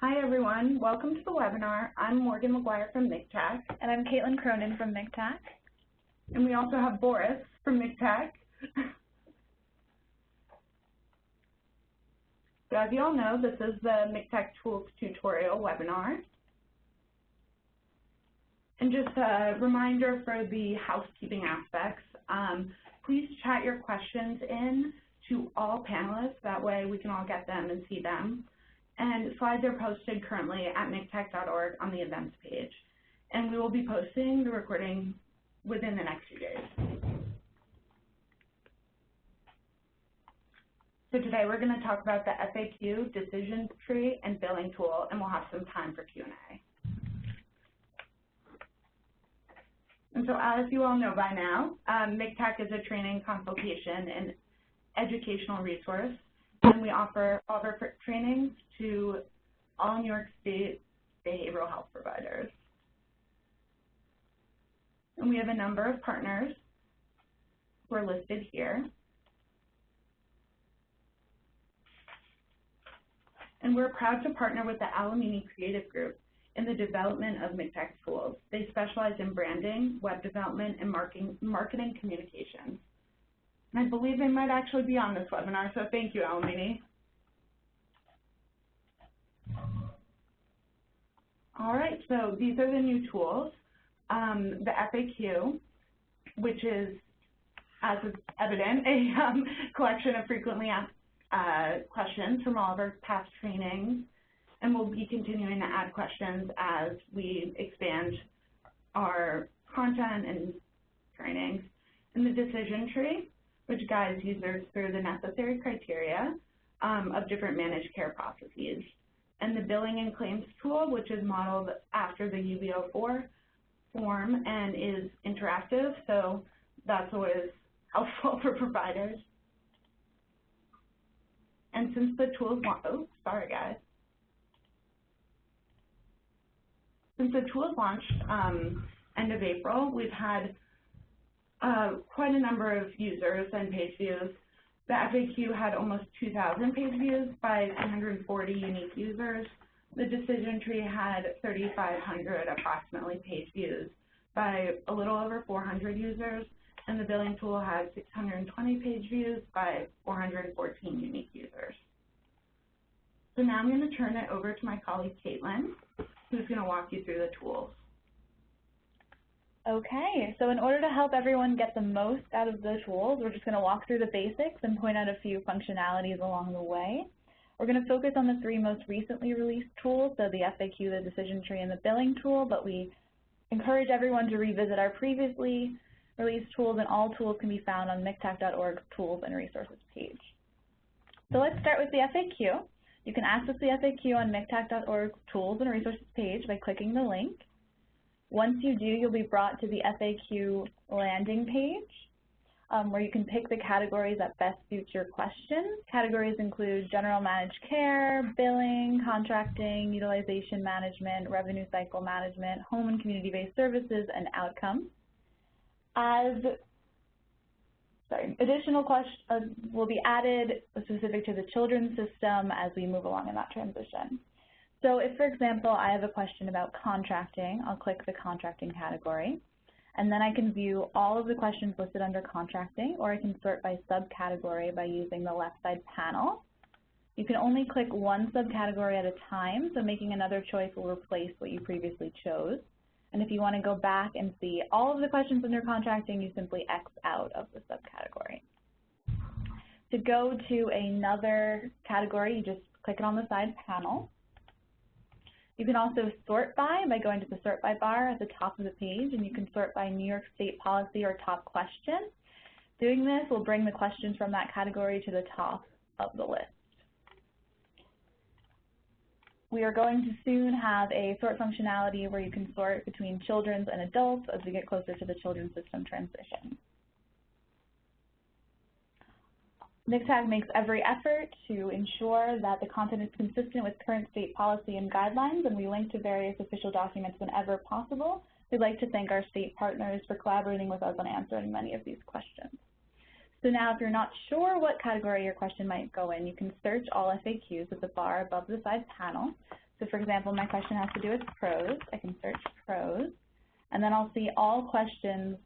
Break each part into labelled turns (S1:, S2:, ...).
S1: Hi everyone, welcome to the webinar. I'm Morgan McGuire from MCTAC.
S2: And I'm Caitlin Cronin from MCTAC.
S1: And we also have Boris from MCTAC. So as you all know, this is the MCTAC Tools tutorial webinar. And just a reminder for the housekeeping aspects, please chat your questions in to all panelists. That way we can all get them and see them. And slides are posted currently at mctac.org on the events page. And we will be posting the recording within the next few days. So today we're going to talk about the FAQ, decision tree, and billing tool, and we'll have some time for Q&A. And so as you all know by now, MCTAC is a training, consultation, and educational resource. And we offer all of our trainings to all New York State behavioral health providers. And we have a number of partners who are listed here. And we're proud to partner with the Alamini Creative Group in the development of MCTAC tools. They specialize in branding, web development, and marketing communications. And I believe they might actually be on this webinar, so thank you, Alamini. All right, so these are the new tools. The FAQ, which is, as is evident, a collection of frequently asked questions from all of our past trainings, and we'll be continuing to add questions as we expand our content and trainings. And the decision tree, which guides users through the necessary criteria of different managed care processes. And the billing and claims tool, which is modeled after the UB04 form and is interactive, so that's always helpful for providers. And since the tools, Since the tools launched end of April, we've had quite a number of users and page views. The FAQ had almost 2,000 page views by 240 unique users. The decision tree had 3,500 approximately page views by a little over 400 users, and the billing tool had 620 page views by 414 unique users. So now I'm going to turn it over to my colleague Caitlin, who's going to walk you through the tools.
S2: Okay, so in order to help everyone get the most out of the tools, we're just going to walk through the basics and point out a few functionalities along the way. We're going to focus on the three most recently released tools, so the FAQ, the decision tree, and the billing tool, but we encourage everyone to revisit our previously released tools, and all tools can be found on mctac.org's Tools and Resources page. So let's start with the FAQ. You can access the FAQ on mctac.org's Tools and Resources page by clicking the link. Once you do, you'll be brought to the FAQ landing page where you can pick the categories that best suit your question. Categories include general managed care, billing, contracting, utilization management, revenue cycle management, home and community-based services, and outcomes. Additional questions will be added specific to the children's system as we move along in that transition. So if, for example, I have a question about contracting, I'll click the contracting category, and then I can view all of the questions listed under contracting, or I can sort by subcategory by using the left side panel. You can only click one subcategory at a time, so making another choice will replace what you previously chose. And if you want to go back and see all of the questions under contracting, you simply X out of the subcategory. To go to another category, you just click it on the side panel. You can also sort by going to the sort by bar at the top of the page, and you can sort by New York State policy or top question. Doing this will bring the questions from that category to the top of the list. We are going to soon have a sort functionality where you can sort between children's and adults as we get closer to the children's system transition. MCTAC makes every effort to ensure that the content is consistent with current state policy and guidelines, and we link to various official documents whenever possible. We'd like to thank our state partners for collaborating with us on answering many of these questions. So now if you're not sure what category your question might go in, you can search all FAQs at the bar above the side panel. So for example, my question has to do with prose. I can search prose, and then I'll see all questions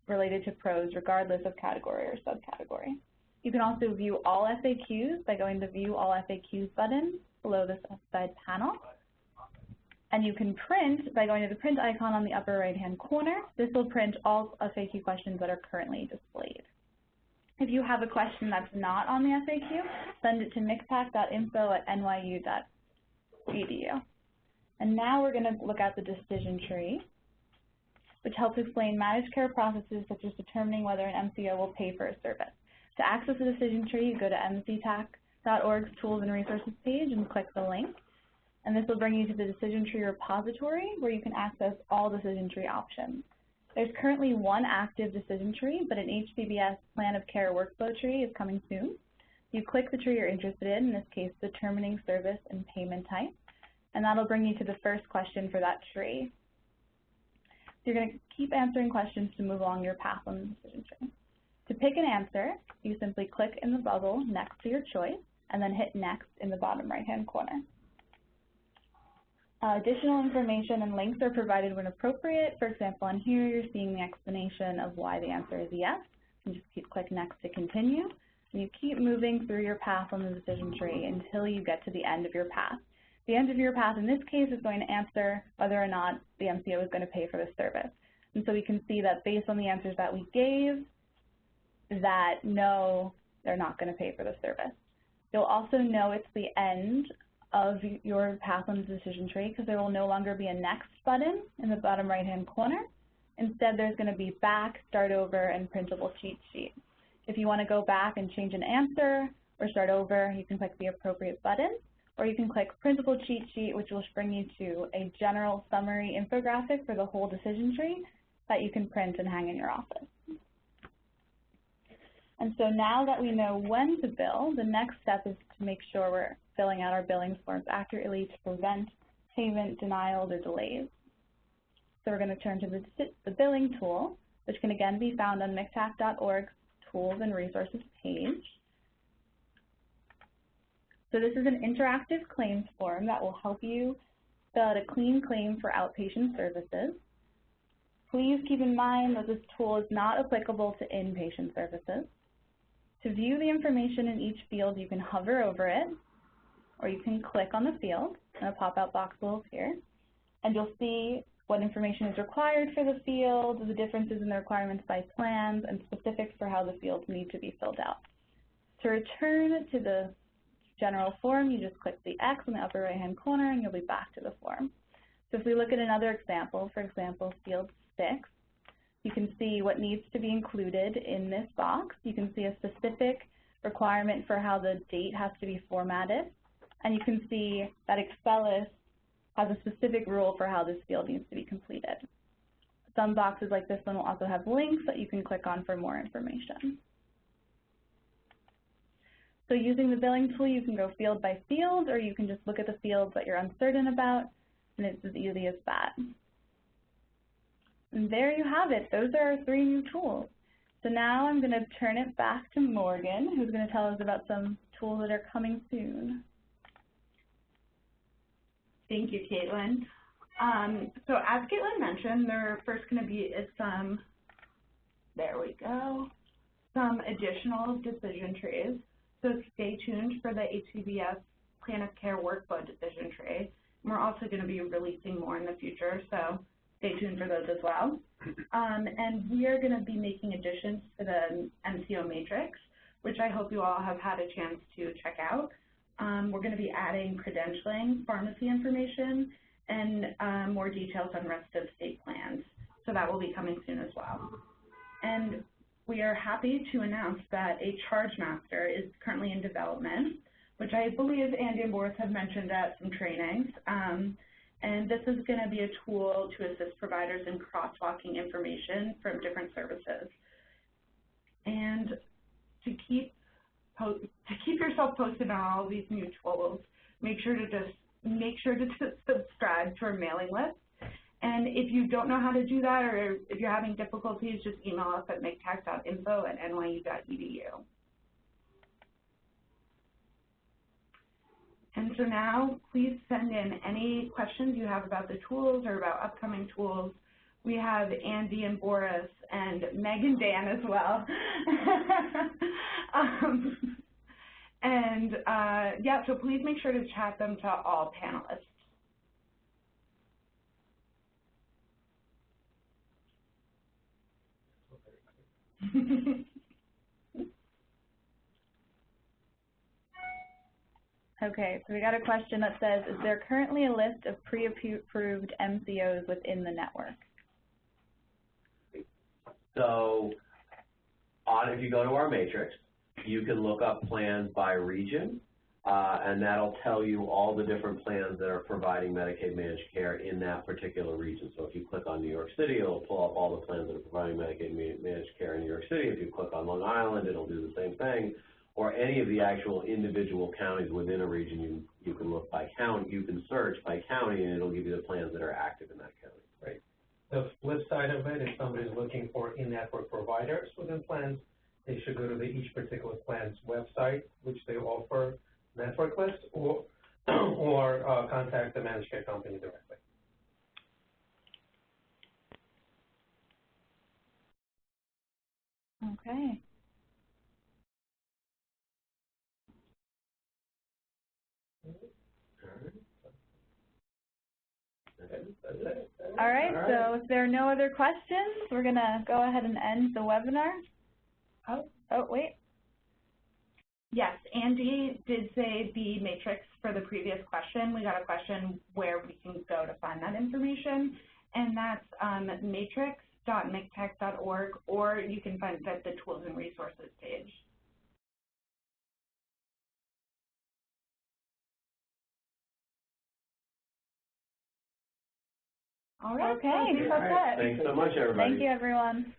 S2: related to prose regardless of category or subcategory. You can also view all FAQs by going to View All FAQs button below the specified panel. And you can print by going to the print icon on the upper right-hand corner. This will print all FAQ questions that are currently displayed. If you have a question that's not on the FAQ, send it to mctac.info@nyu.edu. And now we're going to look at the decision tree, which helps explain managed care processes such as determining whether an MCO will pay for a service. To access the decision tree, you go to MCTAC.org's Tools and Resources page and click the link. And this will bring you to the decision tree repository where you can access all decision tree options. There's currently one active decision tree, but an HCBS plan of care workflow tree is coming soon. You click the tree you're interested in this case, determining service and payment type, and that'll bring you to the first question for that tree. So you're going to keep answering questions to move along your path on the decision tree. To pick an answer, you simply click in the bubble next to your choice, and then hit Next in the bottom right-hand corner. Additional information and links are provided when appropriate. For example, on here you're seeing the explanation of why the answer is yes. You just click Next to continue. And you keep moving through your path on the decision tree until you get to the end of your path. The end of your path in this case is going to answer whether or not the MCO is going to pay for the service. And so we can see that based on the answers that we gave, that no, they're not going to pay for the service. You'll also know it's the end of your path on the decision tree because there will no longer be a Next button in the bottom right-hand corner. Instead, there's going to be Back, Start Over, and Printable Cheat Sheet. If you want to go back and change an answer or start over, you can click the appropriate button, or you can click Printable Cheat Sheet, which will bring you to a general summary infographic for the whole decision tree that you can print and hang in your office. And so now that we know when to bill, the next step is to make sure we're filling out our billing forms accurately to prevent payment denials or delays. So we're going to turn to the billing tool, which can again be found on MCTAC.org's Tools and Resources page. So this is an interactive claims form that will help you fill out a clean claim for outpatient services. Please keep in mind that this tool is not applicable to inpatient services. To view the information in each field, you can hover over it, or you can click on the field, and a pop-out box will appear, and you'll see what information is required for the field, the differences in the requirements by plans, and specifics for how the fields need to be filled out. To return to the general form, you just click the X in the upper right-hand corner, and you'll be back to the form. So if we look at another example, for example, field 6, you can see what needs to be included in this box. You can see a specific requirement for how the date has to be formatted, and you can see that Excelis has a specific rule for how this field needs to be completed. Some boxes like this one will also have links that you can click on for more information. So using the billing tool, you can go field by field, or you can just look at the fields that you're uncertain about, and it's as easy as that. And there you have it. Those are our 3 new tools. So now I'm going to turn it back to Morgan, who's going to tell us about some tools that are coming soon.
S1: Thank you, Caitlin. So as Caitlin mentioned, there first going to be some additional decision trees. So stay tuned for the HCBS Plan of Care Workflow decision tree. And we're also going to be releasing more in the future, so stay tuned for those as well. And we are going to be making additions to the MCO matrix, which I hope you all have had a chance to check out. We're going to be adding credentialing, pharmacy information, and more details on rest of state plans. So that will be coming soon as well. And we are happy to announce that a charge master is currently in development, which I believe Andy and Boris have mentioned at some trainings. And this is going to be a tool to assist providers in crosswalking information from different services. And to keep yourself posted on all of these new tools, make sure to subscribe to our mailing list. And if you don't know how to do that, or if you're having difficulties, just email us at mctac.info@nyu.edu. And so now, please send in any questions you have about the tools or about upcoming tools. We have Andy and Boris and Meg and Dan as well. Yeah, so please make sure to chat them to all panelists.
S2: Okay, so we got a question that says, is there currently a list of pre-approved MCOs within the network?
S3: So if you go to our matrix, you can look up plans by region, and that'll tell you all the different plans that are providing Medicaid managed care in that particular region. So if you click on New York City, it'll pull up all the plans that are providing Medicaid managed care in New York City. If you click on Long Island, it'll do the same thing. Or any of the actual individual counties within a region, you can look by county, you can search by county, and it'll give you the plans that are active in that county.
S4: Right. The flip side of it, if somebody's looking for in-network providers within plans, they should go to each particular plan's website, which they offer network lists, or contact the managed care company directly.
S2: Okay. All right, so if there are no other questions, we're going to go ahead and end the webinar. Oh, wait.
S1: Yes, Andy did say the matrix for the previous question. We got a question where we can go to find that information, and that's matrix.mctac.org, or you can find it at the Tools and Resources page. All right.
S2: Okay.
S1: So
S3: Thanks so much, everybody.
S2: Thank you, everyone.